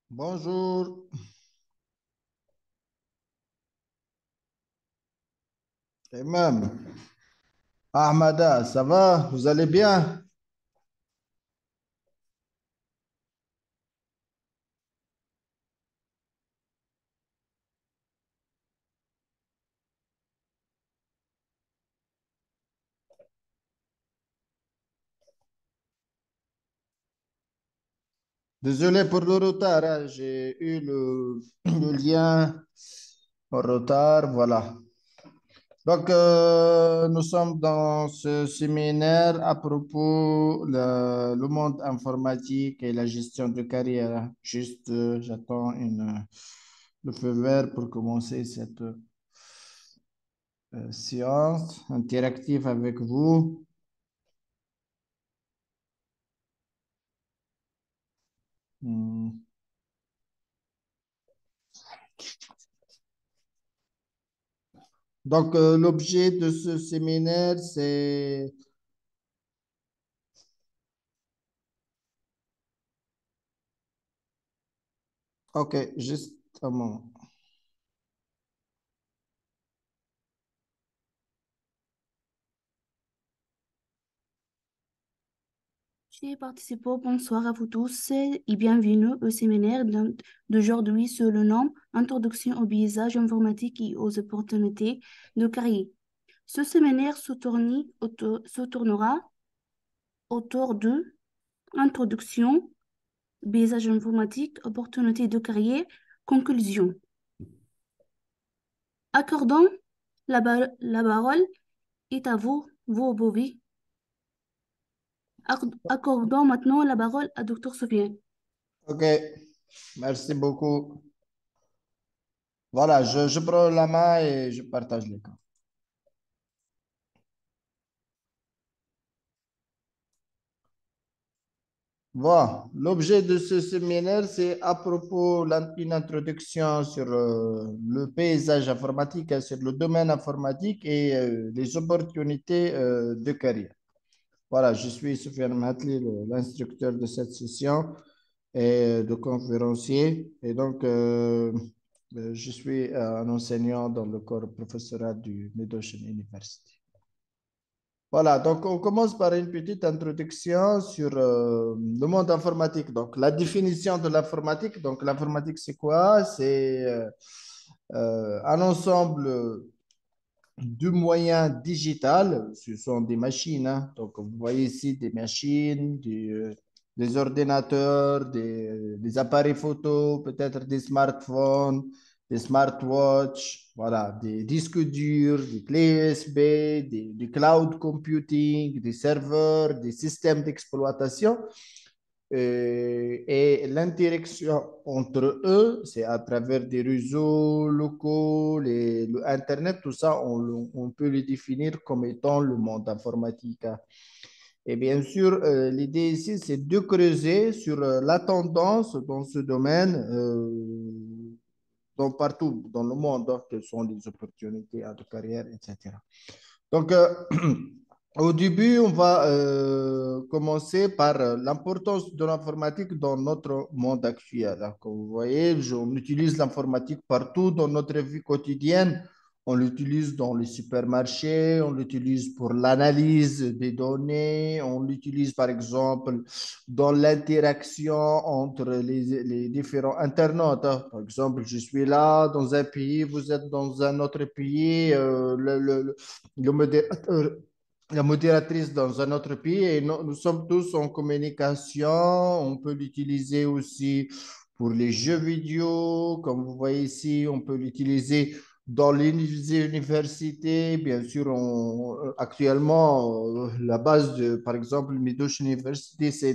Bonjour, et même Ahmada, ça va? Vous allez bien? Désolé pour le retard, hein. J'ai eu le lien en retard, voilà. Donc, nous sommes dans ce séminaire à propos le monde informatique et la gestion de carrière. Juste, j'attends le feu vert pour commencer cette séance interactive avec vous. Hmm. Donc, l'objet de ce séminaire, c'est... OK, juste un moment. Chers participants, bonsoir à vous tous et bienvenue au séminaire d'aujourd'hui sur le nom Introduction au paysage informatique et aux opportunités de carrière. Ce séminaire se tournera autour de Introduction, paysage informatique, opportunités de carrière, conclusion. Accordons la parole est à vous, vous, Bobby. Accordons maintenant la parole à Dr. Sofiane. OK, merci beaucoup. Voilà, je prends la main et je partage l'écran. Bon, l'objet de ce séminaire, c'est à propos d'une introduction sur le paysage informatique, hein, sur le domaine informatique et les opportunités de carrière. Voilà, je suis Soufiane Mahatli, l'instructeur de cette session et de conférencier. Et donc, je suis un enseignant dans le corps professoral du Mid-Ocean University. Voilà, donc on commence par une petite introduction sur le monde informatique. Donc, la définition de l'informatique. Donc, l'informatique, c'est quoi? C'est un ensemble de moyens digital. Ce sont des machines, hein. Donc, vous voyez ici des machines, des ordinateurs, des appareils photo, peut-être des smartphones, des smartwatches, voilà, des disques durs, des clés USB, du cloud computing, des serveurs, des systèmes d'exploitation. Et l'interaction entre eux, c'est à travers des réseaux locaux, Internet, tout ça, on peut le définir comme étant le monde informatique, hein. Et bien sûr, l'idée ici, c'est de creuser sur la tendance dans ce domaine, dans partout dans le monde, hein, quelles sont les opportunités de carrière, etc. Donc, au début, on va commencer par l'importance de l'informatique dans notre monde actuel, hein. Comme vous voyez, on utilise l'informatique partout dans notre vie quotidienne. On l'utilise dans les supermarchés, on l'utilise pour l'analyse des données, on l'utilise par exemple dans l'interaction entre les différents internautes, hein. Par exemple, je suis là dans un pays, vous êtes dans un autre pays, le modérateur, la modératrice dans un autre pays et nous sommes tous en communication. On peut l'utiliser aussi pour les jeux vidéo. Comme vous voyez ici, on peut l'utiliser dans les universités. Bien sûr, actuellement, la base de, par exemple, Midosh University, c'est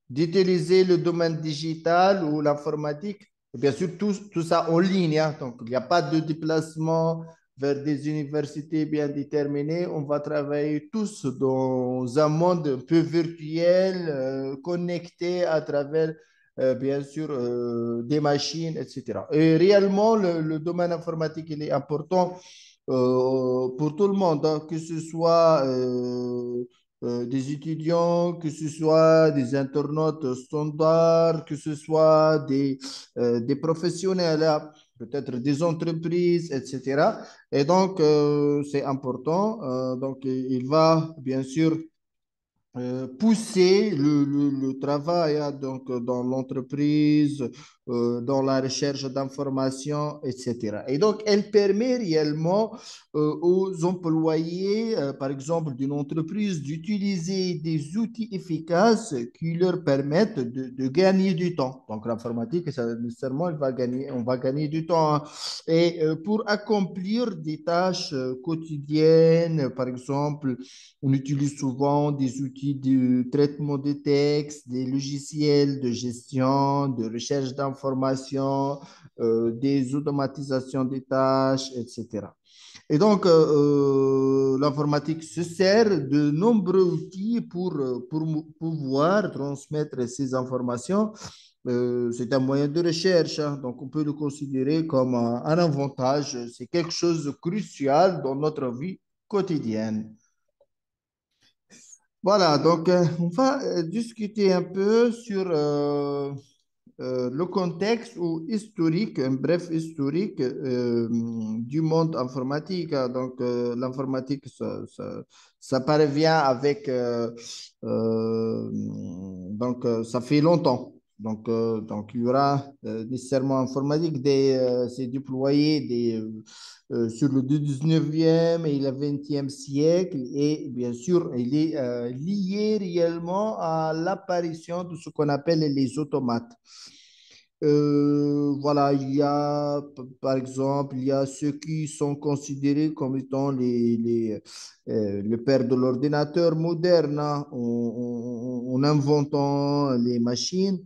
d'utiliser le domaine digital ou l'informatique. Bien sûr, tout ça en ligne, hein. Donc, il n'y a pas de déplacement vers des universités bien déterminées. On va travailler tous dans un monde un peu virtuel, connecté à travers, bien sûr, des machines, etc. Et réellement, le domaine informatique, il est important pour tout le monde, hein, que ce soit des étudiants, que ce soit des internautes standards, que ce soit des professionnels, hein, peut-être des entreprises, etc. Et donc, c'est important. Donc, il va bien sûr pousser le travail hein, donc, dans l'entreprise, dans la recherche d'informations, etc. Et donc, elle permet réellement aux employés, par exemple, d'une entreprise, d'utiliser des outils efficaces qui leur permettent de gagner du temps. Donc, l'informatique, ça, nécessairement, on va gagner du temps. Hein. Et pour accomplir des tâches quotidiennes, par exemple, on utilise souvent des outils de traitement de texte, des logiciels de gestion, de recherche d'informations, des automatisations des tâches, etc. Et donc, l'informatique se sert de nombreux outils pour pouvoir transmettre ces informations. C'est un moyen de recherche, hein, donc on peut le considérer comme un avantage. C'est quelque chose de crucial dans notre vie quotidienne. Voilà, donc on va discuter un peu sur le contexte ou historique, un bref historique du monde informatique. Hein. Donc l'informatique, ça parvient avec, ça fait longtemps. Donc il y aura nécessairement informatique, c'est déployé sur le 19e et le 20e siècle et bien sûr, il est lié réellement à l'apparition de ce qu'on appelle les automates. Voilà, il y a, par exemple, il y a ceux qui sont considérés comme étant le père de l'ordinateur moderne hein, en inventant les machines.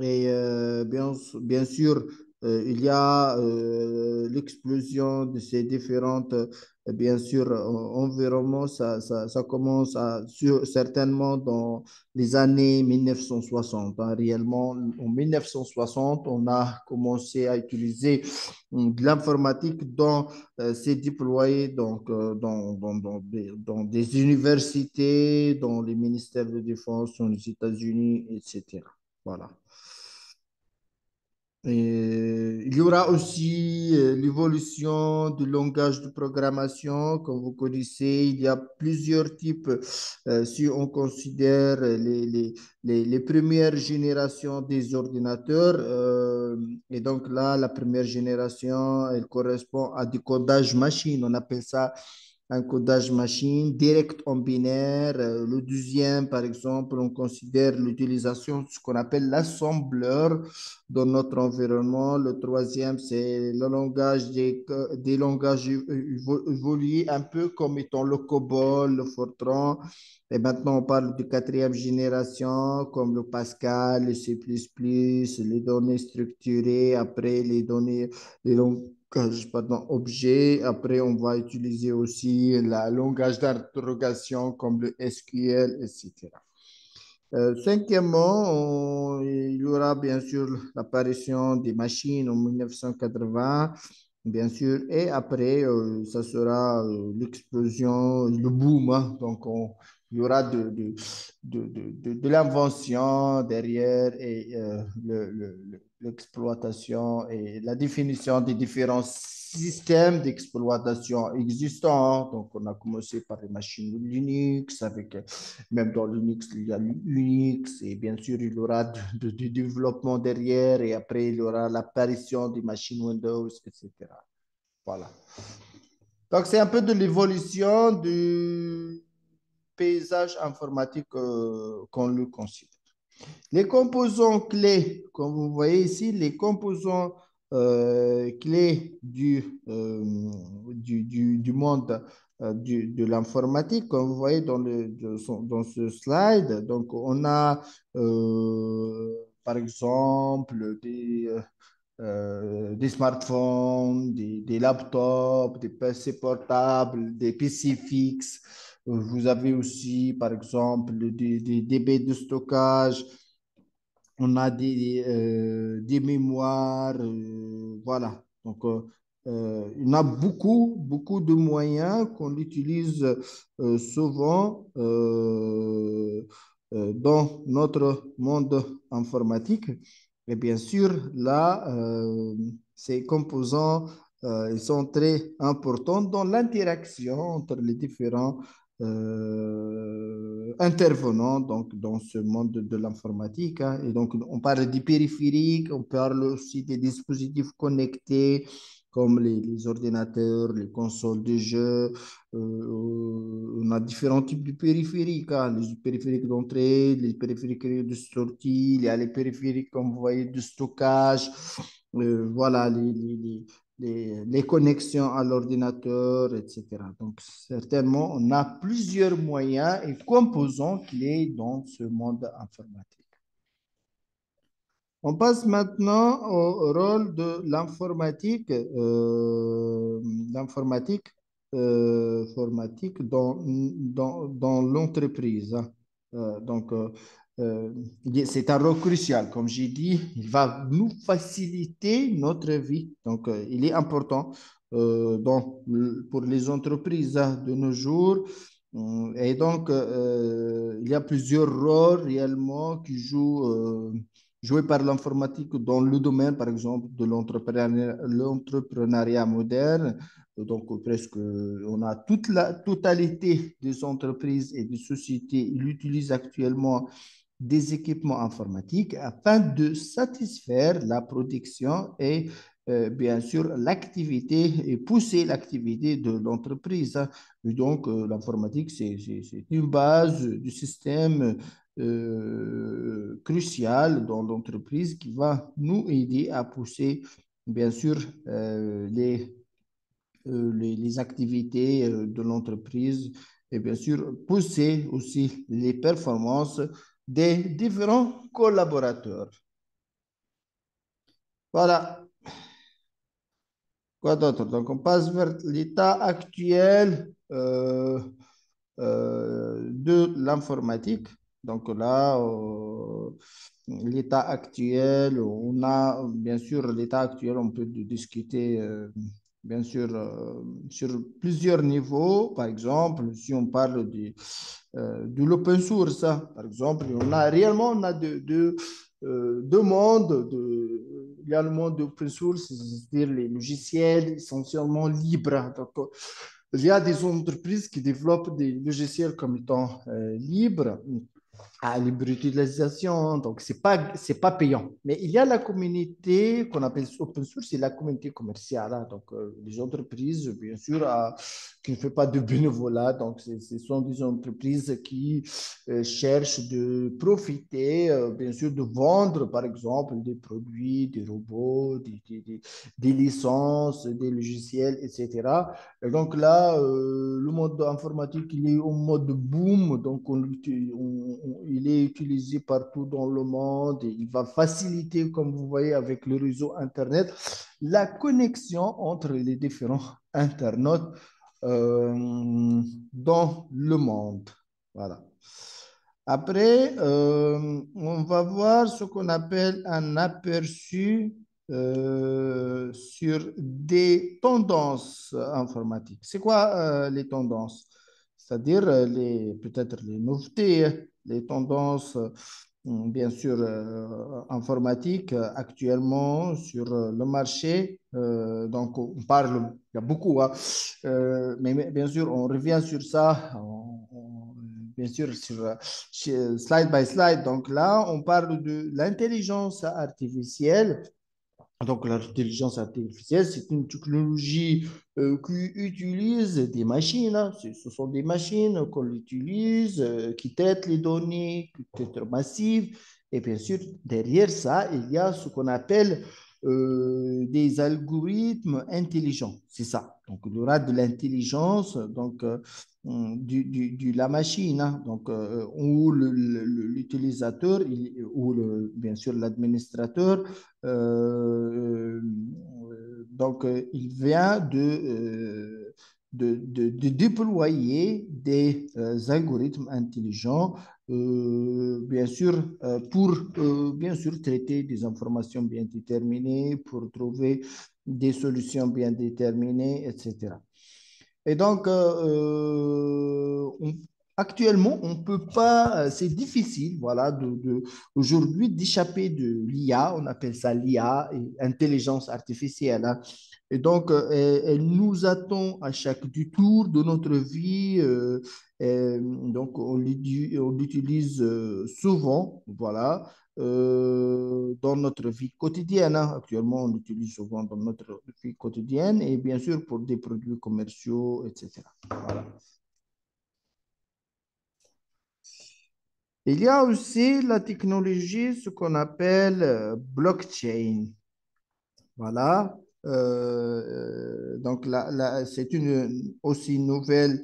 Et bien sûr, il y a l'explosion de ces différentes, bien sûr, environnements. Ça commence certainement dans les années 1960. Hein. Réellement, en 1960, on a commencé à utiliser de l'informatique s'est déployé donc, dans des universités, dans les ministères de défense, dans les États-Unis, etc. Voilà. Et il y aura aussi l'évolution du langage de programmation. Comme vous connaissez, il y a plusieurs types. Si on considère les premières générations des ordinateurs, et donc là, la première génération, elle correspond à du codage machine. On appelle ça un codage machine direct en binaire. Le deuxième, par exemple, on considère l'utilisation de ce qu'on appelle l'assembleur dans notre environnement. Le troisième, c'est le langage des langages évolués un peu comme étant le COBOL, le Fortran. Et maintenant, on parle de quatrième génération comme le Pascal, le C++, les données structurées, après les données, les langages, pardon, objets. Après, on va utiliser aussi le langage d'interrogation comme le SQL, etc. Cinquièmement, il y aura bien sûr l'apparition des machines en 1980, bien sûr, et après, ça sera l'explosion, le boom. Hein. Donc, il y aura de l'invention derrière et l'exploitation et la définition des différents systèmes d'exploitation existants. Donc, on a commencé par les machines Linux avec même dans Linux, il y a Unix et bien sûr, il y aura du développement derrière et après, il y aura l'apparition des machines Windows, etc. Voilà. Donc, c'est un peu de l'évolution du paysage informatique qu'on le considère. Les composants clés, comme vous voyez ici, les composants clés du monde de l'informatique, comme vous voyez dans ce slide. Donc, on a, par exemple, des smartphones, des laptops, des PC portables, des PC fixes. Vous avez aussi, par exemple, des baies de stockage. On a des mémoires, voilà. Donc, Il y en a beaucoup, beaucoup de moyens qu'on utilise souvent dans notre monde informatique. Et bien sûr, là, ces composants, ils sont très importants dans l'interaction entre les différents intervenants donc, dans ce monde de l'informatique, hein. Et donc, on parle des périphériques, on parle aussi des dispositifs connectés comme les ordinateurs, les consoles de jeux. On a différents types de périphériques, hein. Les périphériques d'entrée, les périphériques de sortie, il y a les périphériques, comme vous voyez, de stockage. Voilà, les connexions à l'ordinateur, etc. Donc, certainement, on a plusieurs moyens et composants clés dans ce monde informatique. On passe maintenant au rôle de l'informatique informatique dans l'entreprise, hein. Donc, c'est un rôle crucial. Comme j'ai dit, il va nous faciliter notre vie. Donc, il est important pour les entreprises, hein, de nos jours. Et donc, il y a plusieurs rôles réellement qui joués par l'informatique dans le domaine, par exemple, de l'entrepreneuriat moderne. Donc, presque, on a toute la totalité des entreprises et des sociétés. Ils utilisent actuellement des équipements informatiques afin de satisfaire la production et bien sûr l'activité et pousser l'activité de l'entreprise, hein. Et donc, l'informatique, c'est une base du système crucial dans l'entreprise qui va nous aider à pousser, bien sûr, les activités de l'entreprise et bien sûr pousser aussi les performances des différents collaborateurs. Voilà. Quoi d'autre? Donc, on passe vers l'état actuel de l'informatique. Donc là, l'état actuel, on a bien sûr l'état actuel, on peut discuter bien sûr sur plusieurs niveaux. Par exemple, si on parle de l'open source, hein, par exemple, on a deux mondes. Il y a le monde open source, c'est-à-dire les logiciels essentiellement libres. Donc, il y a des entreprises qui développent des logiciels comme étant libres, à libre utilisation, donc c'est pas payant. Mais il y a la communauté qu'on appelle open source, c'est la communauté commerciale, hein. Donc, les entreprises, bien sûr, qui ne font pas de bénévolat, donc ce sont des entreprises qui cherchent de profiter, bien sûr, de vendre, par exemple, des produits, des robots, des licences, des logiciels, etc. Et donc là, le mode informatique, il est en mode boom, donc il est utilisé partout dans le monde et il va faciliter, comme vous voyez avec le réseau Internet, la connexion entre les différents internautes dans le monde. Voilà. Après, on va voir ce qu'on appelle un aperçu sur des tendances informatiques. C'est quoi les tendances? C'est-à-dire peut-être les nouveautés, les tendances, bien sûr, informatiques actuellement sur le marché. Donc, on parle, il y a beaucoup, hein, mais bien sûr, on revient sur ça, bien sûr, slide by slide. Donc là, on parle de l'intelligence artificielle. Donc, l'intelligence artificielle, c'est une technologie qui utilise des machines, hein. Ce sont des machines qu'on utilise, qui traitent les données, qui traitent massives. Et bien sûr, derrière ça, il y a ce qu'on appelle des algorithmes intelligents. C'est ça. Donc, il y aura de l'intelligence, donc, de la machine, hein. Donc, où l'utilisateur, ou bien sûr l'administrateur, donc, il vient de déployer des algorithmes intelligents, bien sûr, pour bien sûr traiter des informations bien déterminées, pour trouver des solutions bien déterminées, etc. Et donc, actuellement, on ne peut pas, c'est difficile, voilà, aujourd'hui d'échapper de l'IA, on appelle ça l'IA, intelligence artificielle, hein. Et donc, elle nous attend à chaque détour de notre vie. Donc, on l'utilise souvent, voilà, dans notre vie quotidienne, hein. Actuellement, on l'utilise souvent dans notre vie quotidienne et bien sûr pour des produits commerciaux, etc. Voilà. Il y a aussi la technologie, ce qu'on appelle blockchain. Voilà. Donc, c'est aussi une nouvelle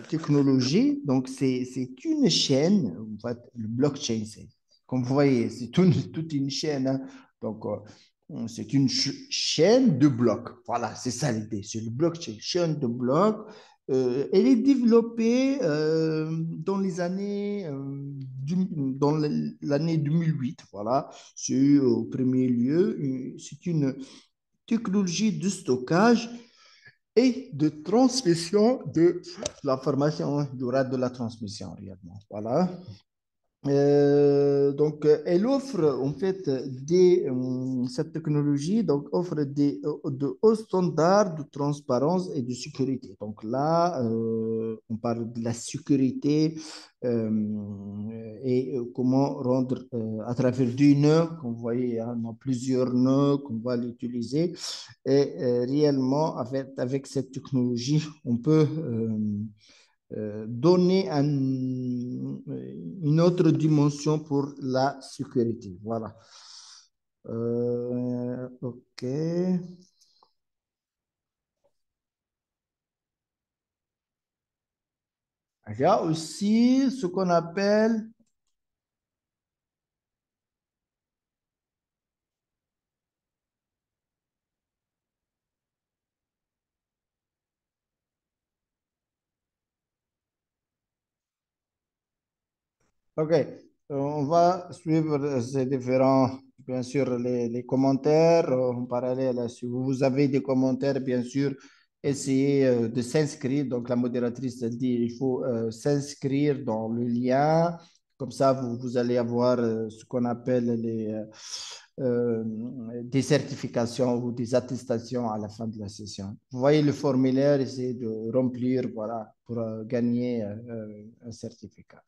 technologie. Donc, c'est une chaîne. En fait, le blockchain, comme vous voyez, c'est toute une chaîne, hein. Donc, c'est une chaîne de blocs. Voilà, c'est ça l'idée. C'est le blockchain, chaîne de blocs. Elle est développée dans les années, dans l'année 2008. Voilà. C'est au premier lieu, c'est une technologie de stockage et de transmission de l'information. Il y aura de la transmission réellement. Voilà. Donc, elle offre en fait cette technologie donc offre de hauts standards de transparence et de sécurité. Donc là, on parle de la sécurité et comment rendre à travers des nœuds, comme vous voyez, hein, dans plusieurs nœuds qu'on va l'utiliser. Et réellement, avec cette technologie, on peut donner une autre dimension pour la sécurité. Voilà. OK. Il y a aussi ce qu'on appelle. OK. On va suivre ces différents, bien sûr, les commentaires en parallèle. Si vous avez des commentaires, bien sûr, essayez de s'inscrire. Donc, la modératrice, elle dit, il faut s'inscrire dans le lien. Comme ça, vous allez avoir ce qu'on appelle euh, des certifications ou des attestations à la fin de la session. Vous voyez le formulaire, essayez de remplir, voilà, pour gagner un certificat.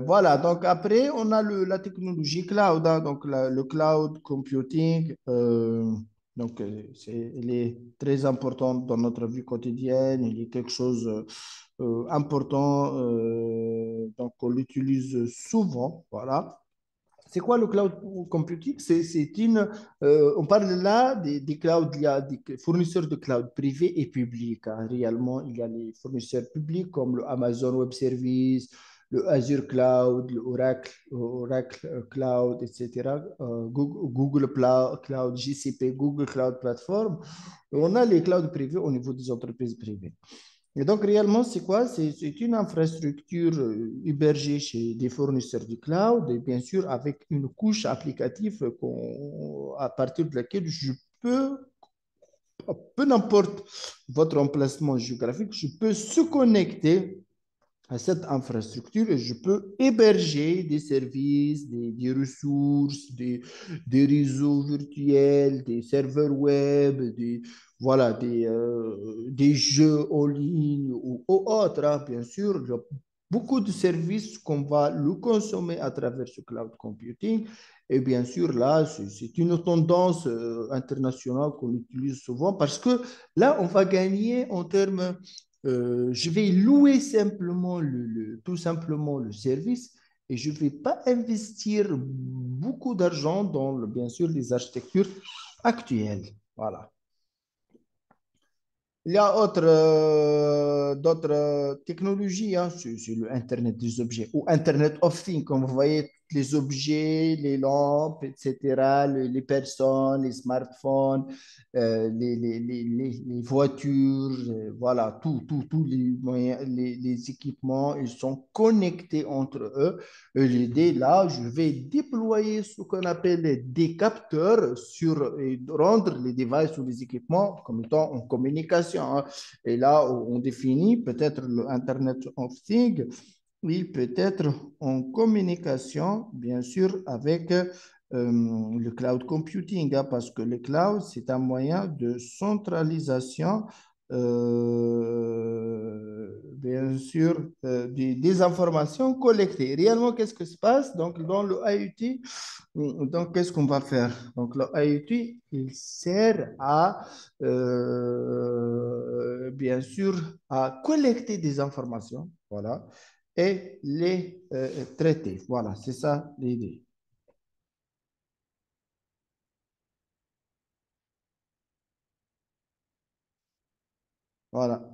Voilà, donc après, on a la technologie cloud, hein, donc le cloud computing. Donc, il est très important dans notre vie quotidienne. Il est quelque chose important, donc on l'utilise souvent. Voilà. C'est quoi le cloud computing? On parle là des clouds, il y a des fournisseurs de cloud privés et publics, hein. Réellement, il y a les fournisseurs publics comme le Amazon Web Service, le Azure Cloud, le Oracle Cloud, etc. Google Cloud, GCP, Google Cloud Platform. On a les clouds privés au niveau des entreprises privées. Et donc, réellement, c'est quoi? C'est une infrastructure hébergée chez des fournisseurs du cloud et bien sûr avec une couche applicative à partir de laquelle je peux, peu n'importe votre emplacement géographique, je peux se connecter à cette infrastructure et je peux héberger des services, des ressources, des réseaux virtuels, des serveurs web, voilà, des jeux en ligne ou autres, hein, bien sûr. Il y a beaucoup de services qu'on va le consommer à travers ce cloud computing. Et bien sûr, là, c'est une tendance internationale qu'on utilise souvent parce que là, on va gagner en termes je vais louer simplement tout simplement le service et je ne vais pas investir beaucoup d'argent dans, bien sûr, les architectures actuelles. Voilà. Il y a d'autres technologies, hein, sur le Internet des objets ou Internet of Things, comme vous voyez les objets, les lampes, etc., les personnes, les smartphones, les voitures, voilà, tous les moyens, les équipements, ils sont connectés entre eux. Et l'idée là, je vais déployer ce qu'on appelle des capteurs sur et rendre les devices ou les équipements comme étant en communication, hein. Et là, on définit peut-être l'Internet of Things, il peut être en communication, bien sûr, avec le cloud computing, hein, parce que le cloud, c'est un moyen de centralisation, bien sûr, des informations collectées. Réellement, qu'est-ce qui se passe? Donc, dans le IoT, donc, qu'est-ce qu'on va faire? Donc, le IoT, il sert à, bien sûr, à collecter des informations, voilà, et les traiter. Voilà, c'est ça l'idée. Voilà.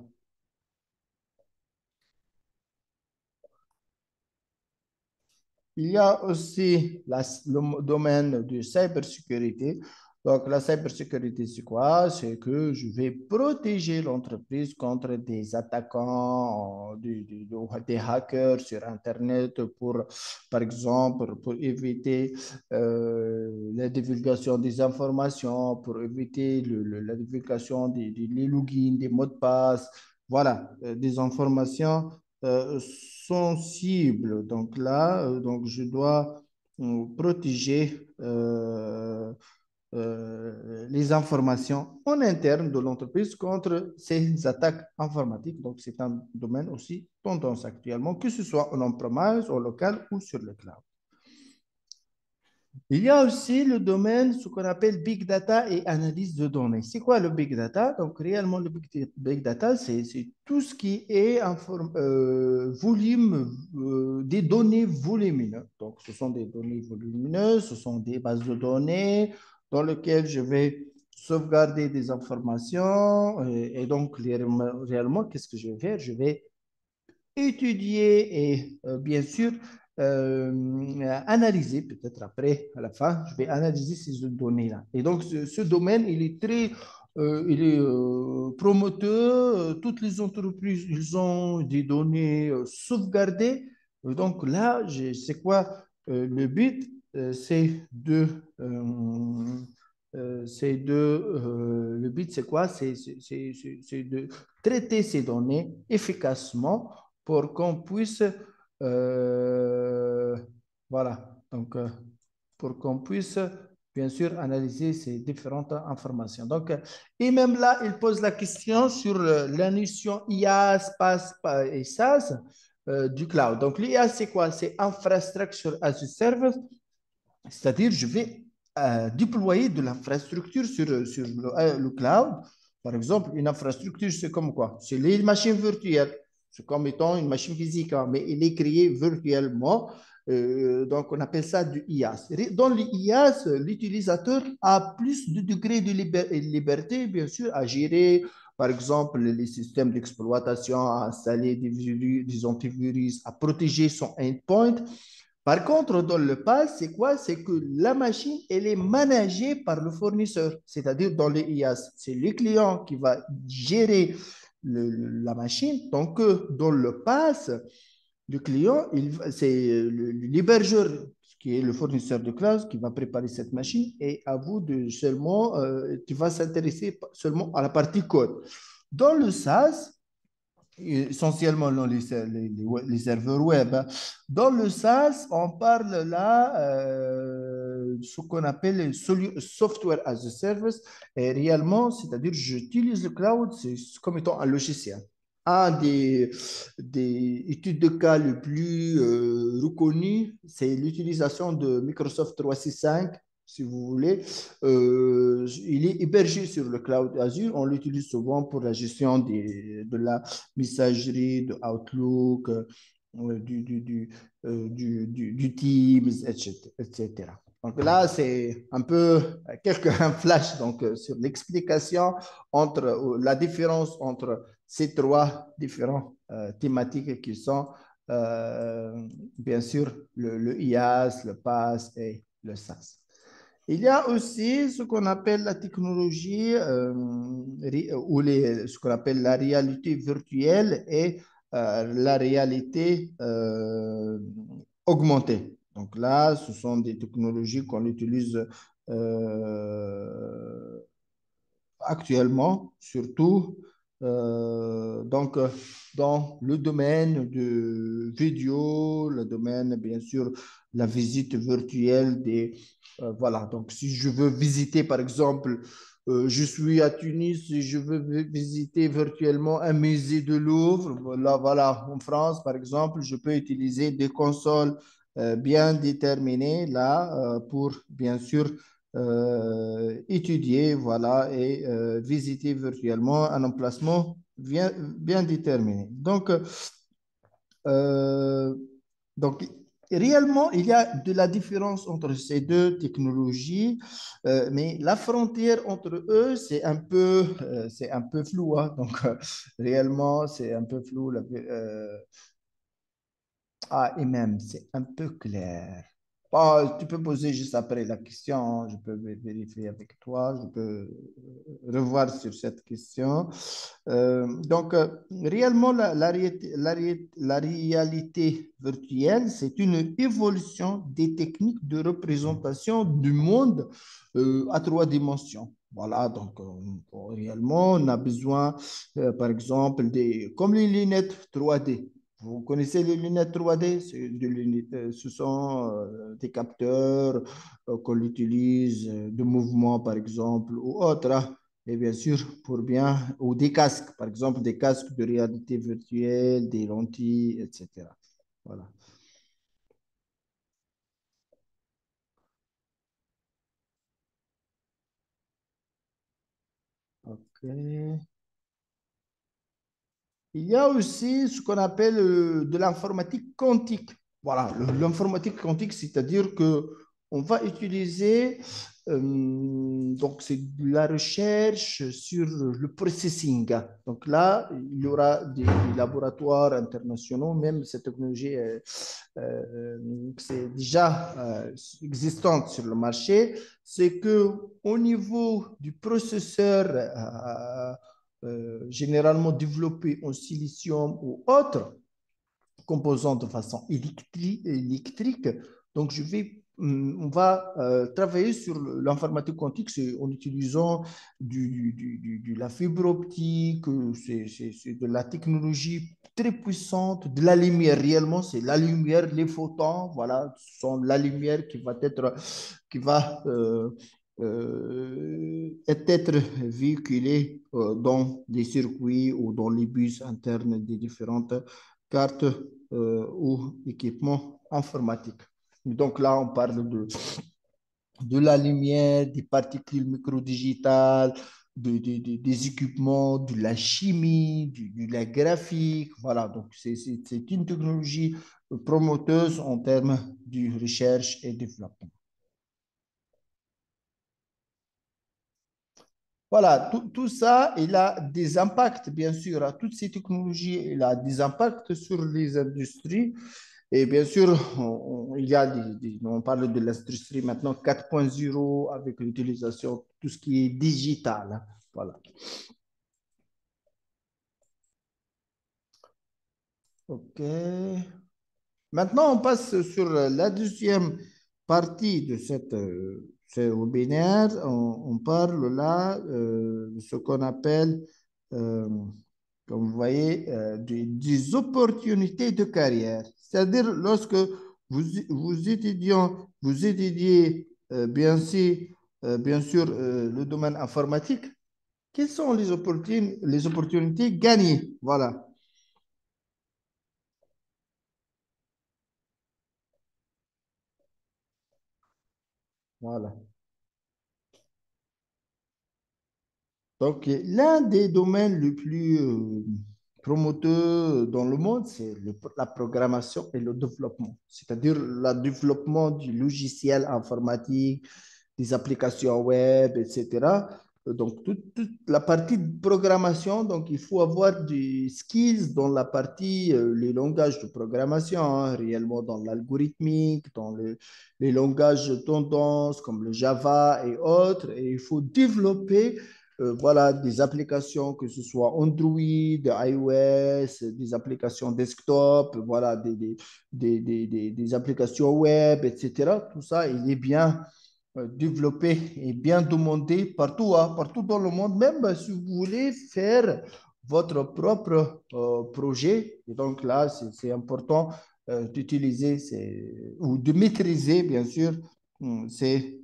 Il y a aussi le domaine de cybersécurité. Donc, la cybersécurité, c'est quoi? C'est que je vais protéger l'entreprise contre des attaquants, des hackers sur Internet pour, par exemple, pour éviter la divulgation des informations, pour éviter la divulgation des logins, des mots de passe. Voilà, des informations sensibles. Donc là, donc je dois protéger les informations en interne de l'entreprise contre ces attaques informatiques. Donc, c'est un domaine aussi tendance actuellement, que ce soit en on-premise, au local ou sur le cloud. Il y a aussi le domaine, ce qu'on appelle Big Data et analyse de données. C'est quoi le Big Data? Donc, réellement, le Big Data, c'est tout ce qui est en volume, des données volumineuses. Donc, ce sont des données volumineuses, ce sont des bases de données dans lesquelles je vais sauvegarder des informations. Et donc, réellement, qu'est-ce que je vais faire? Je vais étudier et bien sûr analyser, peut-être après, à la fin, je vais analyser ces données-là. Et donc, ce domaine, il est très, il est promoteur. Toutes les entreprises, ils ont des données sauvegardées. Donc là, c'est quoi le but? Le but, c'est quoi? C'est de traiter ces données efficacement pour qu'on puisse, euh, voilà, donc pour qu'on puisse bien sûr analyser ces différentes informations. Donc, et même là, il pose la question sur la notion IA, SPAS et SaaS du cloud. Donc, l'IA, c'est quoi? C'est Infrastructure as a Service, c'est-à-dire je vais déployer de l'infrastructure sur le cloud. Par exemple, une infrastructure, c'est comme quoi? C'est les machines virtuelles. C'est comme étant une machine physique, hein, mais elle est créée virtuellement. Donc, on appelle ça du IaaS. Dans le IaaS, l'utilisateur a plus de degrés de liberté, bien sûr, à gérer, par exemple, les systèmes d'exploitation, à installer des antivirus, à protéger son endpoint. Par contre, dans le PaaS, c'est quoi? C'est que la machine, elle est managée par le fournisseur, c'est-à-dire dans les IaaS. C'est le client qui va gérer la machine. Donc, dans le PaaS, le client, c'est l'hébergeur qui est le fournisseur de classe qui va préparer cette machine et à vous de seulement, tu vas s'intéresser seulement à la partie code. Dans le SaaS, essentiellement dans les serveurs web, hein. Dans le SaaS, on parle là ce qu'on appelle le software as a service. Et réellement, c'est-à-dire j'utilise le cloud c'est comme étant un logiciel. Un des études de cas le plus reconnu, c'est l'utilisation de Microsoft 365 si vous voulez. Il est hébergé sur le cloud Azure. On l'utilise souvent pour la gestion de la messagerie, de Outlook, du Teams, etc. Donc là, c'est un peu un flash donc, sur l'explication entre la différence entre ces trois différentes thématiques qui sont bien sûr, le IaaS, le PaaS et le SaaS. Il y a aussi ce qu'on appelle la technologie ou ce qu'on appelle la réalité virtuelle et la réalité augmentée. Donc là, ce sont des technologies qu'on utilise euh, actuellement, surtout donc, dans le domaine de vidéo, le domaine, bien sûr, la visite virtuelle des... voilà, donc si je veux visiter, par exemple, je suis à Tunis et je veux visiter virtuellement un musée de Louvre, voilà, en France, par exemple, je peux utiliser des consoles bien déterminées là pour, bien sûr, étudier, voilà, et visiter virtuellement un emplacement bien déterminé. Euh, donc, réellement, il y a de la différence entre ces deux technologies, mais la frontière entre eux, c'est un peu flou, hein. Donc, réellement, c'est un peu flou. Et même, c'est un peu clair. Tu peux poser juste après la question, je peux vérifier avec toi, je peux revoir sur cette question. Réellement, la réalité virtuelle, c'est une évolution des techniques de représentation du monde à trois dimensions. Voilà, donc réellement, on a besoin, par exemple, comme les lunettes 3D. Vous connaissez les lunettes 3D? Ce sont des capteurs qu'on utilise de mouvement, par exemple, ou autre, hein. Et bien sûr, pour bien, ou des casques, par exemple, des casques de réalité virtuelle, des lentilles, etc. Voilà. OK. Il y a aussi ce qu'on appelle de l'informatique quantique. Voilà, l'informatique quantique, c'est-à-dire que on va utiliser donc c'est de la recherche sur le processing. Donc là, il y aura des laboratoires internationaux, même cette technologie c'est déjà existante sur le marché. C'est que au niveau du processeur généralement développé en silicium ou autre, composant de façon électrique. Donc, on va travailler sur l'informatique quantique en utilisant de la fibre optique, c'est de la technologie très puissante, de la lumière. Réellement, c'est la lumière, les photons, voilà, ce sont la lumière qui va être véhiculée dans des circuits ou dans les bus internes des différentes cartes ou équipements informatiques. Donc là, on parle de la lumière, des particules microdigitales, des équipements, de la chimie, de la graphique. Voilà, donc c'est une technologie promoteuse en termes de recherche et développement. Voilà, tout ça, il a des impacts, bien sûr, à toutes ces technologies, il a des impacts sur les industries. Et bien sûr, il y a on parle de l'industrie maintenant 4.0 avec l'utilisation de tout ce qui est digital, hein. Voilà. OK. Maintenant, on passe sur la deuxième partie de ce webinaire. On parle là de ce qu'on appelle, euh, comme vous voyez, des opportunités de carrière. C'est-à-dire, lorsque vous étudiez bien sûr le domaine informatique, quelles sont les opportunités gagnées? Voilà. Voilà. Donc, l'un des domaines les plus promoteurs dans le monde, c'est la programmation et le développement, c'est-à-dire le développement du logiciel informatique, des applications web, etc. Donc, toute la partie de programmation, donc il faut avoir des skills dans la partie, les langages de programmation, hein, réellement dans l'algorithmique, dans les langages de tendance comme le Java et autres. Et il faut développer voilà, des applications, que ce soit Android, iOS, des applications desktop, voilà, des applications web, etc. Tout ça, il est bien développé et bien demandé partout, hein, partout dans le monde, même si vous voulez faire votre propre projet. Et donc là, c'est important d'utiliser ou de maîtriser, bien sûr, ces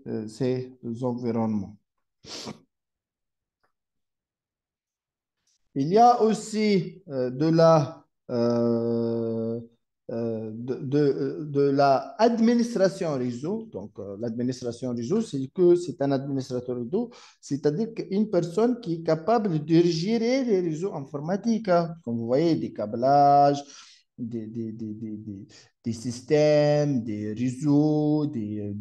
environnements. Il y a aussi de la administration réseau. Donc, l'administration réseau, c'est que c'est un administrateur réseau, c'est-à-dire qu'une personne qui est capable de gérer les réseaux informatiques, hein. Comme vous voyez, des câblages, des systèmes, des réseaux, de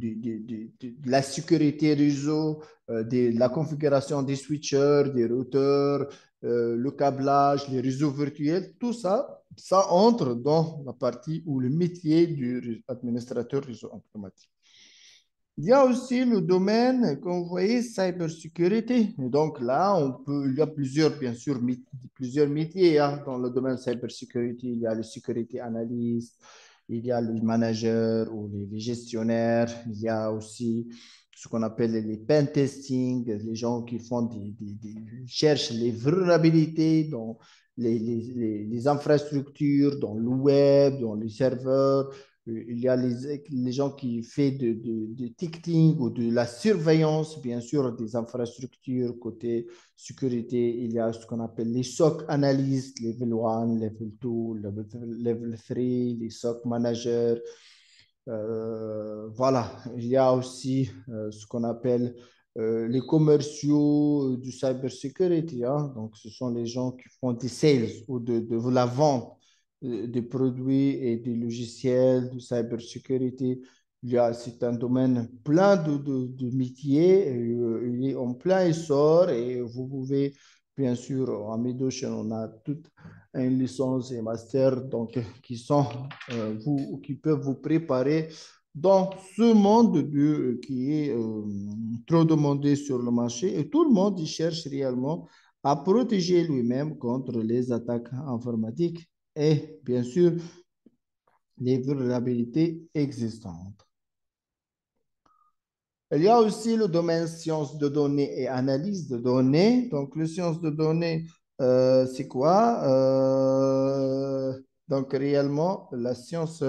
la sécurité réseau, de la configuration des switchers, des routeurs, le câblage, les réseaux virtuels, tout ça, ça entre dans la partie ou le métier du administrateur réseau informatique. Il y a aussi le domaine, comme vous voyez, cybersécurité. Et donc là, il y a plusieurs, bien sûr, plusieurs métiers, hein, dans le domaine cybersécurité. Il y a le security analyst, il y a les managers ou les gestionnaires. Il y a aussi ce qu'on appelle les pen testing, les gens qui font cherchent les vulnérabilités dans les infrastructures, dans le web, dans les serveurs. Il y a les gens qui font de ticketing ou de la surveillance, bien sûr, des infrastructures côté sécurité. Il y a ce qu'on appelle les SOC analystes, level 1, level 2, level 3, les SOC managers. Voilà, il y a aussi ce qu'on appelle les commerciaux du cybersecurity, hein. Donc, ce sont les gens qui font des sales ou de la vente des produits et des logiciels de cybersecurity. C'est un domaine plein de métiers, il est en plein essor et vous pouvez, bien sûr, en Medocean, on a toute une licence et master donc, qui peuvent vous préparer dans ce monde qui est trop demandé sur le marché et tout le monde y cherche réellement à protéger lui-même contre les attaques informatiques et bien sûr les vulnérabilités existantes. Il y a aussi le domaine sciences de données et analyse de données. Donc, les sciences de données, c'est quoi? Donc, réellement, la science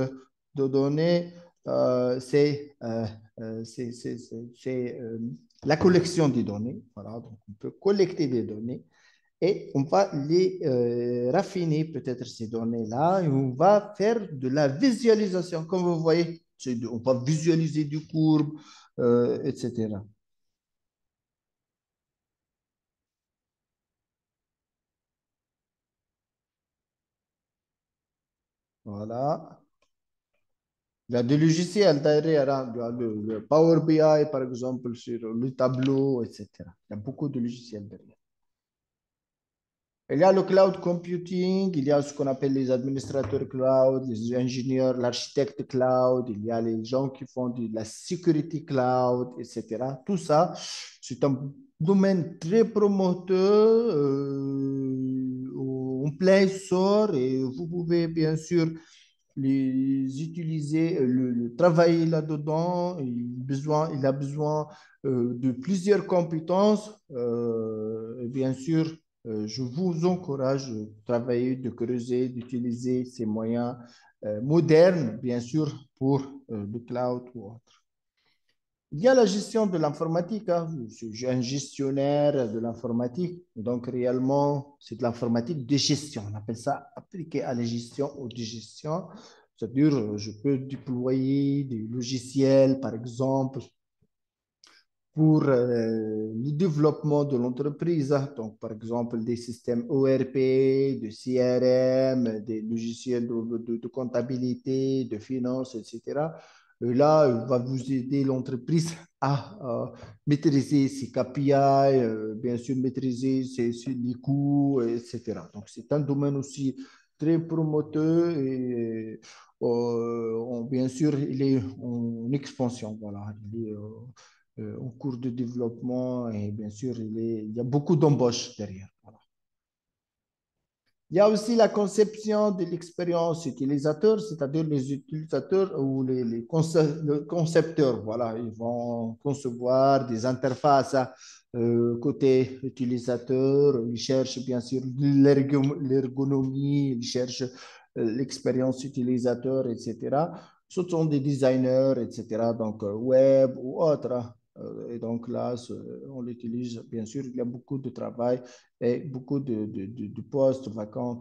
de données, c'est la collection des données. Voilà, donc on peut collecter des données et on va les raffiner, peut-être ces données-là, et on va faire de la visualisation. Comme vous voyez, on va visualiser du courbe, etc. Voilà. Il y a des logiciels derrière, hein. Il y a le Power BI, par exemple, sur le tableau, etc. Il y a beaucoup de logiciels derrière. Il y a le cloud computing, il y a ce qu'on appelle les administrateurs cloud, les ingénieurs, l'architecte cloud, il y a les gens qui font de la security cloud, etc. Tout ça, c'est un domaine très promoteur, en plein essor, et vous pouvez bien sûr les utiliser, travailler là-dedans. Il a besoin de plusieurs compétences. Et bien sûr, je vous encourage de travailler, de creuser, d'utiliser ces moyens modernes, bien sûr, pour le cloud ou autre. Il y a la gestion de l'informatique, hein. Je suis un gestionnaire de l'informatique. Donc, réellement, c'est de l'informatique de gestion. On appelle ça appliqué à la gestion ou de gestion. C'est-à-dire, je peux déployer des logiciels, par exemple, pour le développement de l'entreprise, hein. Donc, par exemple, des systèmes ERP, de CRM, des logiciels de comptabilité, de finance, etc. Là, il va vous aider l'entreprise à maîtriser ses KPI, bien sûr maîtriser les coûts, etc. Donc, c'est un domaine aussi très promoteur et bien sûr, il est en expansion. Voilà, il est en cours de développement et bien sûr, il y a beaucoup d'embauches derrière. Voilà. Il y a aussi la conception de l'expérience utilisateur, c'est-à-dire les utilisateurs ou les concepteurs. Voilà, ils vont concevoir des interfaces côté utilisateur. Ils cherchent bien sûr l'ergonomie, ils cherchent l'expérience utilisateur, etc. Ce sont des designers, etc. Donc, web ou autres. Et donc là, on l'utilise, bien sûr, il y a beaucoup de travail et beaucoup de postes vacants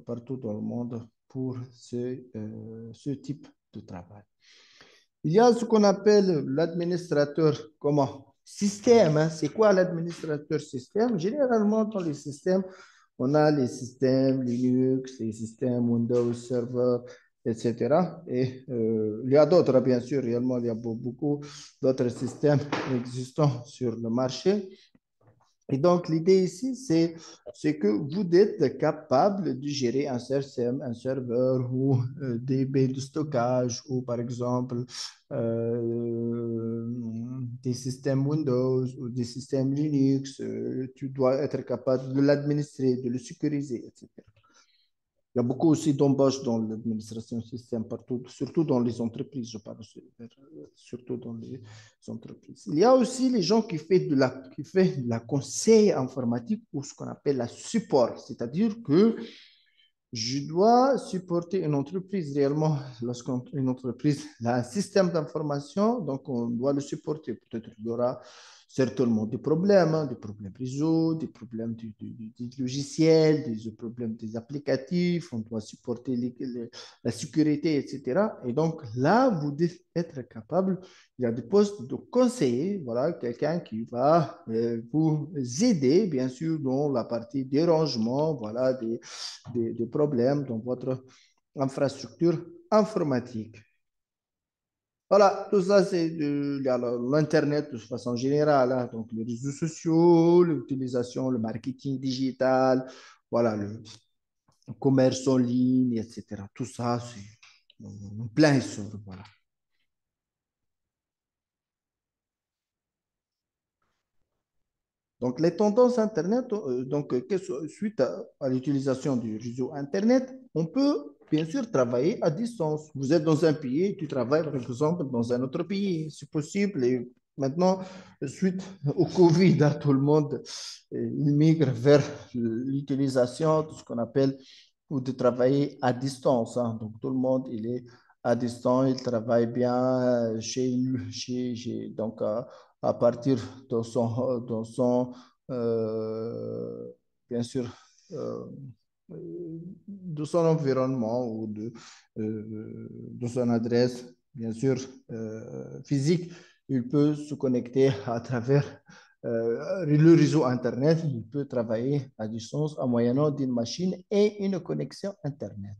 partout dans le monde pour ce type de travail. Il y a ce qu'on appelle l'administrateur, comment? Système, hein. C'est quoi l'administrateur système? Généralement, dans les systèmes, on a les systèmes Linux, les systèmes Windows Server, etc. Et il y a d'autres, bien sûr, réellement, il y a beaucoup d'autres systèmes existants sur le marché. Et donc, l'idée ici, c'est que vous êtes capable de gérer un système, un serveur ou des baies de stockage ou, par exemple, des systèmes Windows ou des systèmes Linux. Tu dois être capable de l'administrer, de le sécuriser, etc. Il y a beaucoup aussi d'embauches dans l'administration système partout, surtout dans les entreprises, je parle surtout dans les entreprises. Il y a aussi les gens qui font de la conseil informatique ou ce qu'on appelle la support, c'est-à-dire que je dois supporter une entreprise réellement lorsqu'une entreprise a un système d'information, donc on doit le supporter. Peut-être qu'il y aura certainement des problèmes réseau, des problèmes du logiciel, des problèmes des applicatifs, on doit supporter la sécurité, etc. Et donc là, vous devez être capable, il y a des postes de conseiller, voilà, quelqu'un qui va vous aider, bien sûr, dans la partie dérangement, voilà, des problèmes dans votre infrastructure informatique. Voilà, tout ça, c'est l'Internet de façon générale, hein, donc les réseaux sociaux, l'utilisation, le marketing digital, voilà, le commerce en ligne, etc. Tout ça, c'est plein essor, voilà. Donc, les tendances Internet, suite à l'utilisation du réseau Internet, on peut bien sûr travailler à distance. Vous êtes dans un pays, tu travailles par exemple dans un autre pays, c'est possible. Et maintenant, suite au Covid, hein, tout le monde il migre vers l'utilisation de ce qu'on appelle ou de travailler à distance, hein. Donc, tout le monde, il est à distance, il travaille bien chez lui, donc, à partir dans son euh, bien sûr, euh, de son environnement ou de son adresse, bien sûr, physique. Il peut se connecter à travers le réseau Internet. Il peut travailler à distance en moyennant d'une machine et une connexion Internet.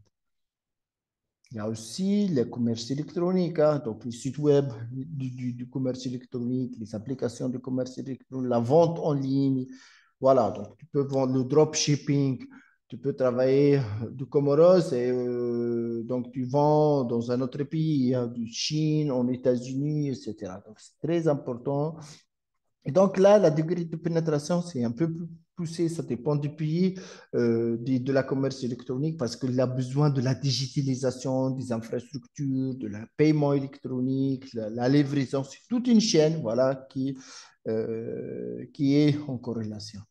Il y a aussi le commerce électronique, hein, donc les sites web du commerce électronique, les applications de commerce électronique, la vente en ligne. Voilà, donc tu peux vendre le dropshipping, tu peux travailler du Comoros et donc tu vends dans un autre pays, hein, du Chine, en États-Unis, etc. Donc c'est très important et donc là, la degré de pénétration, c'est un peu plus poussé, ça dépend du pays, de la commerce électronique, parce qu'il a besoin de la digitalisation des infrastructures, de la paiement électronique, la livraison, c'est toute une chaîne voilà, qui est en corrélation.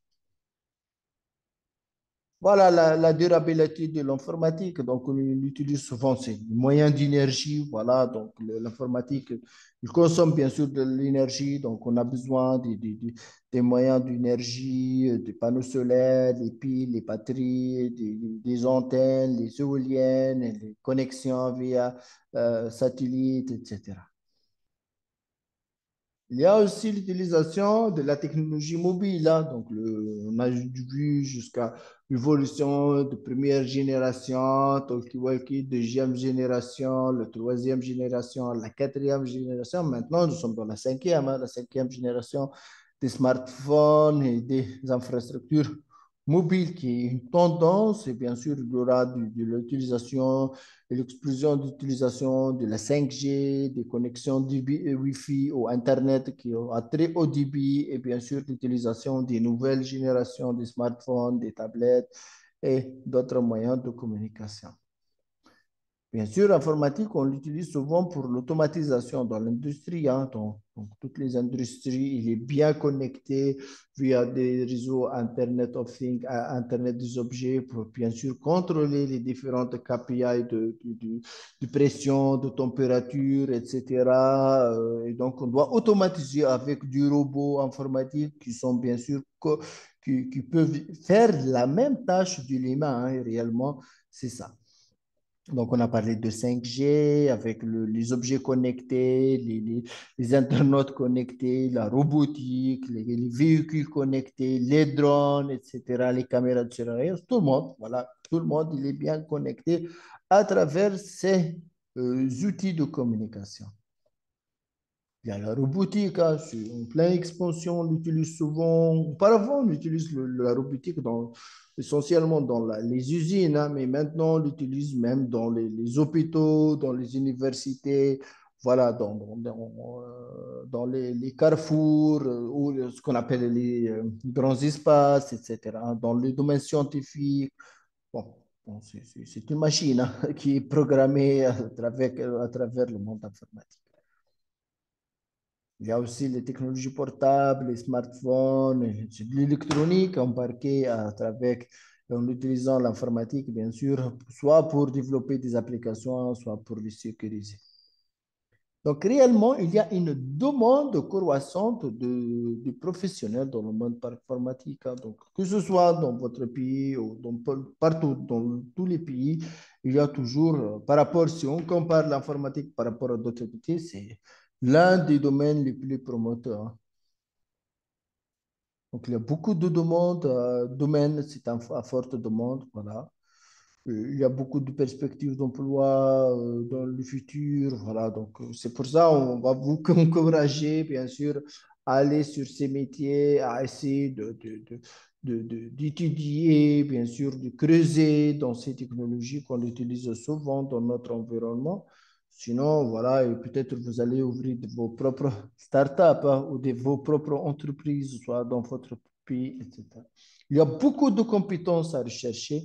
Voilà la durabilité de l'informatique. Donc, on utilise souvent ces moyens d'énergie. Voilà, donc l'informatique, il consomme bien sûr de l'énergie. Donc, on a besoin des moyens d'énergie, des panneaux solaires, des piles, les batteries, des antennes, les éoliennes, les connexions via satellite, etc. Il y a aussi l'utilisation de la technologie mobile, hein. Donc, on a vu jusqu'à l'évolution de première génération, talkie-walkie, deuxième génération, la troisième génération, la quatrième génération. Maintenant, nous sommes dans la cinquième génération des smartphones et des infrastructures mobiles qui est une tendance. Et bien sûr, il y aura de l'utilisation et l'explosion d'utilisation de la 5G, des connexions Wi-Fi ou Internet qui ont à très haut débit et bien sûr l'utilisation des nouvelles générations des smartphones, des tablettes et d'autres moyens de communication. Bien sûr, l'informatique, on l'utilise souvent pour l'automatisation dans l'industrie, hein. Donc, toutes les industries, il est bien connecté via des réseaux Internet of Things, Internet des objets, pour bien sûr contrôler les différentes KPI de pression, de température, etc. Et donc, on doit automatiser avec du robot informatique qui sont bien sûr qui peuvent faire la même tâche de l'humain, hein, réellement, c'est ça. Donc, on a parlé de 5G avec les objets connectés, les internautes connectés, la robotique, les véhicules connectés, les drones, etc., les caméras de surveillance, tout le monde, voilà, tout le monde, il est bien connecté à travers ces outils de communication. Il y a la robotique, hein, c'est en pleine expansion, on l'utilise souvent. Auparavant, on utilise la robotique essentiellement dans les usines, hein, mais maintenant, on l'utilise même dans les hôpitaux, dans les universités, voilà, dans les carrefours, ou ce qu'on appelle les grands espaces, etc., hein, dans le domaine scientifique. Bon, bon, c'est une machine, hein, qui est programmée à travers le monde informatique. Il y a aussi les technologies portables, les smartphones, c'est de l'électronique embarquée à travers, en utilisant l'informatique, bien sûr, soit pour développer des applications, soit pour les sécuriser. Donc, réellement, il y a une demande croissante de professionnels dans le monde informatique, hein. Donc, que ce soit dans votre pays ou partout dans tous les pays, il y a toujours, par rapport, si on compare l'informatique par rapport à d'autres métiers, c'est l'un des domaines les plus promoteurs, hein. Donc, il y a beaucoup de demandes, domaines, c'est à forte demande, voilà. Il y a beaucoup de perspectives d'emploi dans le futur. Voilà, donc c'est pour ça on va vous encourager, bien sûr, à aller sur ces métiers, à essayer d'étudier, bien sûr, de creuser dans ces technologies qu'on utilise souvent dans notre environnement. Sinon, voilà, et peut-être vous allez ouvrir vos propres startups, hein, ou vos propres entreprises, soit dans votre pays, etc. Il y a beaucoup de compétences à rechercher,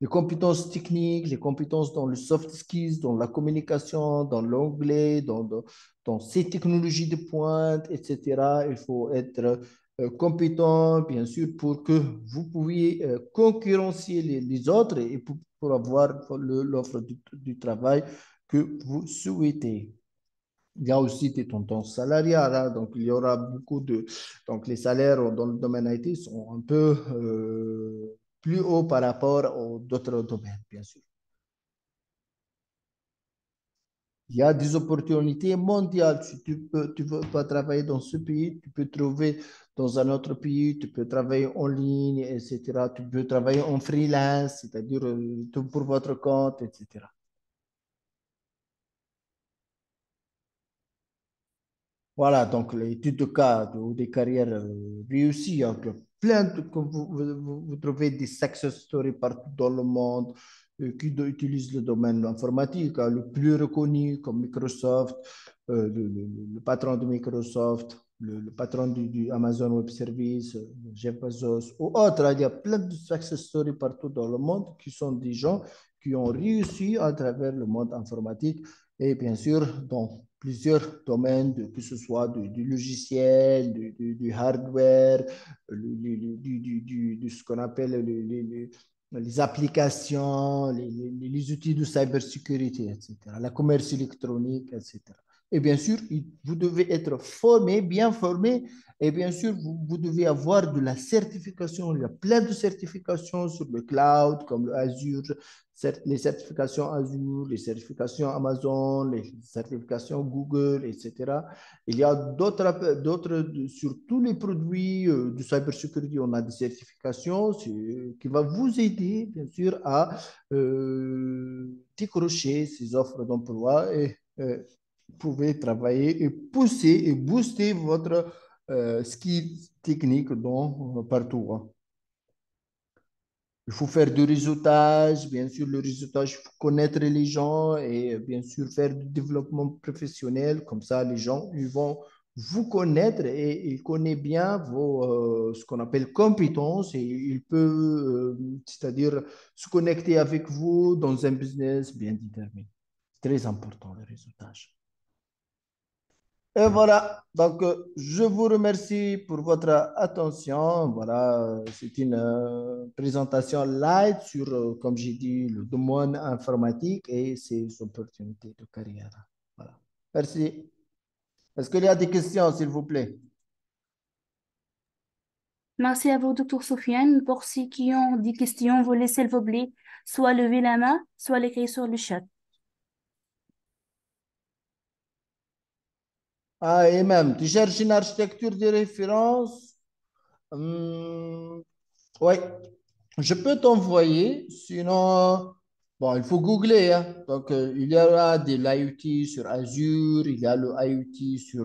les compétences techniques, les compétences dans le soft skills, dans la communication, dans l'anglais, dans ces technologies de pointe, etc. Il faut être compétent, bien sûr, pour que vous puissiez concurrencer les autres et pour avoir l'offre du travail que vous souhaitez. Il y a aussi des tendances salariales, hein. Donc il y aura beaucoup de... Donc les salaires dans le domaine IT sont un peu plus hauts par rapport aux d'autres domaines, bien sûr. Il y a des opportunités mondiales. Si tu veux pas travailler dans ce pays, tu peux trouver dans un autre pays, tu peux travailler en ligne, etc. Tu peux travailler en freelance, c'est-à-dire tout pour votre compte, etc. Voilà, donc l'étude de cas ou des carrières réussies, hein, plein de, que vous trouvez des success stories partout dans le monde utilisent le domaine informatique, hein. Le plus reconnu comme Microsoft, le patron de Microsoft, le patron du Amazon Web Services, Jeff Bezos ou autres, hein. Il y a plein de success stories partout dans le monde qui sont des gens qui ont réussi à travers le monde informatique et bien sûr dans plusieurs domaines, que ce soit du logiciel, du hardware, de ce qu'on appelle les applications, les outils de cybersécurité, etc., la commerce électronique, etc. Et bien sûr, vous devez être formé, bien formé. Et bien sûr, vous devez avoir de la certification. Il y a plein de certifications sur le cloud, comme le Azure, les certifications Azure, les certifications Amazon, les certifications Google, etc. Il y a d'autres sur tous les produits de cybersecurity, on a des certifications qui vont vous aider, bien sûr, à décrocher ces offres d'emploi et vous pouvez travailler et pousser et booster votre skill technique partout, hein. Il faut faire du réseautage, bien sûr, le réseautage, il faut connaître les gens et bien sûr faire du développement professionnel. Comme ça, les gens, ils vont vous connaître et ils connaissent bien ce qu'on appelle compétences et ils peuvent, c'est-à-dire se connecter avec vous dans un business bien déterminé. Très important, le réseautage. Et voilà, donc je vous remercie pour votre attention. Voilà, c'est une présentation light sur, comme j'ai dit, le domaine informatique et ses opportunités de carrière. Voilà. Merci. Est-ce qu'il y a des questions, s'il vous plaît? Merci à vous, docteur Sofiane. Pour ceux qui ont des questions, vous laissez, s'il vous plaît, soit lever la main, soit l'écrire sur le chat. Ah, et même, tu cherches une architecture de référence? Hum, oui, je peux t'envoyer, sinon, bon, il faut googler, hein. Donc, il y aura de l'IoT sur Azure, il y a le IoT sur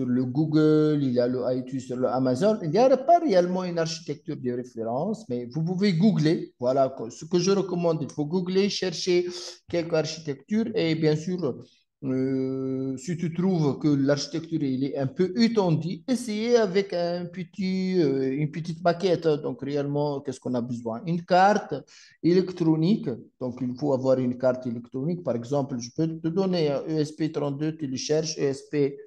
le Google, il y a le IoT sur le Amazon. Il n'y a pas réellement une architecture de référence, mais vous pouvez googler. Voilà ce que je recommande. Il faut googler, chercher quelques architectures et bien sûr, si tu trouves que l'architecture il est un peu étendue, essayez avec une petite maquette. Donc, réellement, qu'est-ce qu'on a besoin? Une carte électronique. Donc, il faut avoir une carte électronique. Par exemple, je peux te donner un ESP32, tu le cherches, ESP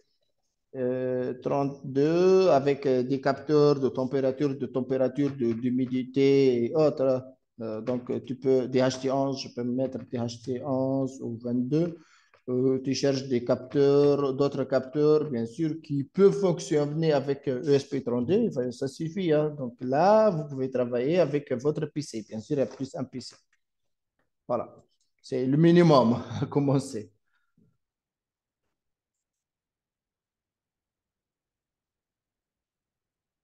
32 avec des capteurs de température, d'humidité et autres. Donc, tu peux DHT11, je peux mettre DHT11 ou 22. Tu cherches des capteurs, d'autres capteurs, bien sûr, qui peuvent fonctionner avec ESP32. Enfin, ça suffit, hein. Donc là, vous pouvez travailler avec votre PC. Bien sûr, il y a plus un PC. Voilà. C'est le minimum à commencer.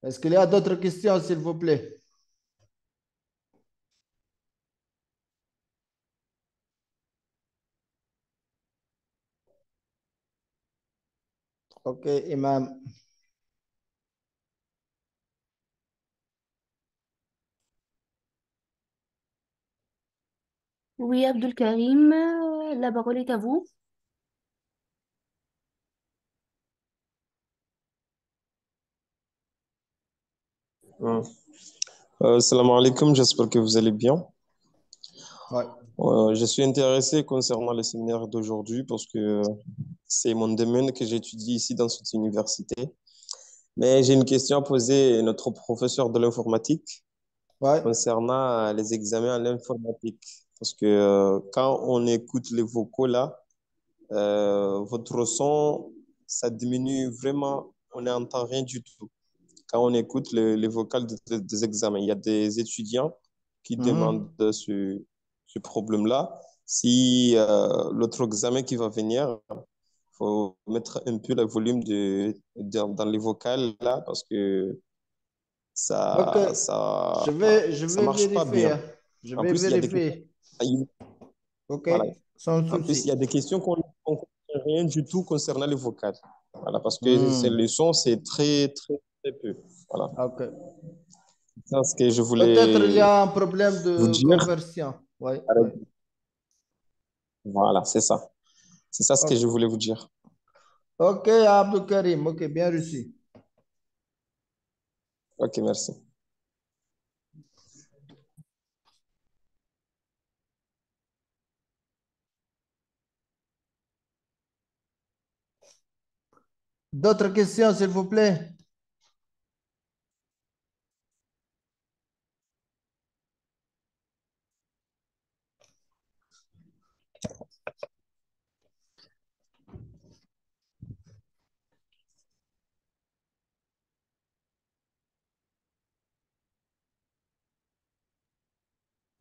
Est-ce qu'il y a d'autres questions, s'il vous plaît? Ok, Imam. Oui, Abdul Karim, la parole est à vous. Hmm. Salam alaikum, j'espère que vous allez bien. Ouais. Je suis intéressé concernant le séminaire d'aujourd'hui parce que c'est mon domaine que j'étudie ici dans cette université. Mais j'ai une question à poser à notre professeur de l'informatique Ouais. concernant les examens en informatique. Parce que quand on écoute les vocaux là, votre son, ça diminue vraiment, on n'entend rien du tout. Quand on écoute les vocales des examens. Il y a des étudiants qui demandent Mhm. ce problème-là. Si l'autre examen qui va venir, il faut mettre un peu le volume dans les vocales là parce que Ok. ça, ça, Je ça vais marche pas vérifier, bien. hein. Je En vais plus, il y a des questions. vérifier. Ok. Voilà. Sans En plus, il y a souci. des questions qu'on ne comprend rien du tout concernant les vocales. Voilà, parce que Hmm. le son, c'est très, très, très peu. Voilà. Ok. C'est ce que je Peut-être il y voulais a un problème vous de dire. conversion. Ouais, ouais. Voilà, c'est ça. C'est ça ce que Ok, je voulais vous dire. ok, Abdou Karim. Ok, bien reçu. Ok, merci. D'autres questions, s'il vous plaît?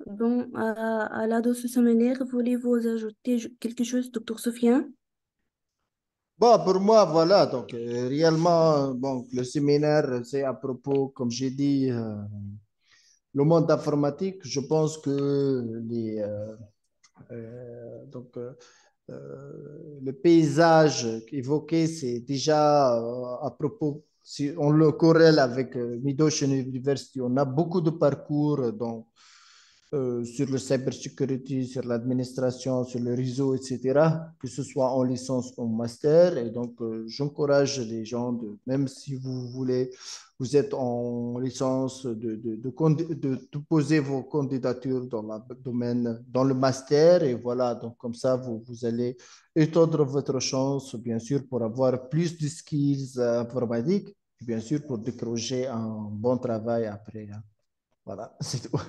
Bon, à la de ce séminaire, voulez-vous ajouter quelque chose, docteur Sofiane? Bon, pour moi, voilà. Donc, réellement, bon, le séminaire, c'est à propos, comme j'ai dit, le monde informatique. Je pense que le paysage évoqué, c'est déjà à propos, si on le corrèle avec Mid-Ocean University, on a beaucoup de parcours sur le cybersecurity, sur l'administration, sur le réseau, etc., que ce soit en licence ou en master. Et donc, j'encourage les gens, même si vous voulez, vous êtes en licence, de poser vos candidatures dans le domaine, dans le master. Et voilà, donc comme ça, vous allez étendre votre chance, bien sûr, pour avoir plus de skills informatiques, et bien sûr, pour décrocher un bon travail après, hein. Voilà, c'est tout.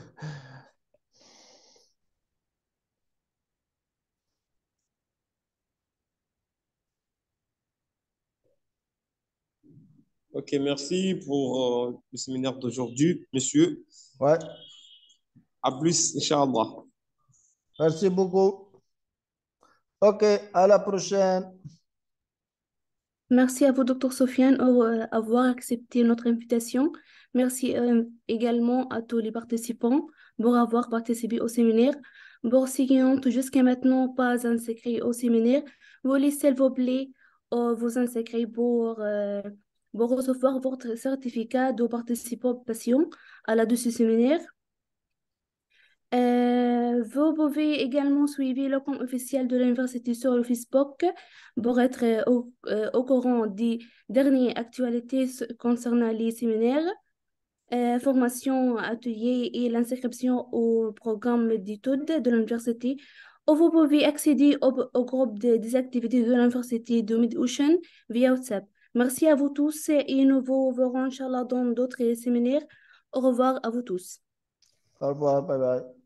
Ok, merci pour le séminaire d'aujourd'hui, monsieur. Ouais, À plus, Inch'Allah. merci beaucoup. OK, à la prochaine. Merci à vous, docteur Sofiane, avoir accepté notre invitation. Merci également à tous les participants pour avoir participé au séminaire. Pour ceux qui n'ont jusqu'à maintenant pas inscrit au séminaire, veuillez s'il vous plaît vous inscrire pour recevoir votre certificat de participation à la de ce séminaire. Vous pouvez également suivre le compte officiel de l'université sur le Facebook pour être au courant des dernières actualités concernant les séminaires, formations, ateliers et l'inscription au programme d'études de l'université. Ou vous pouvez accéder au groupe des activités de l'université de Mid-Ocean via WhatsApp. Merci à vous tous et nous vous verrons, Inch'Allah, dans d'autres séminaires. Au revoir à vous tous. Au revoir, bye bye.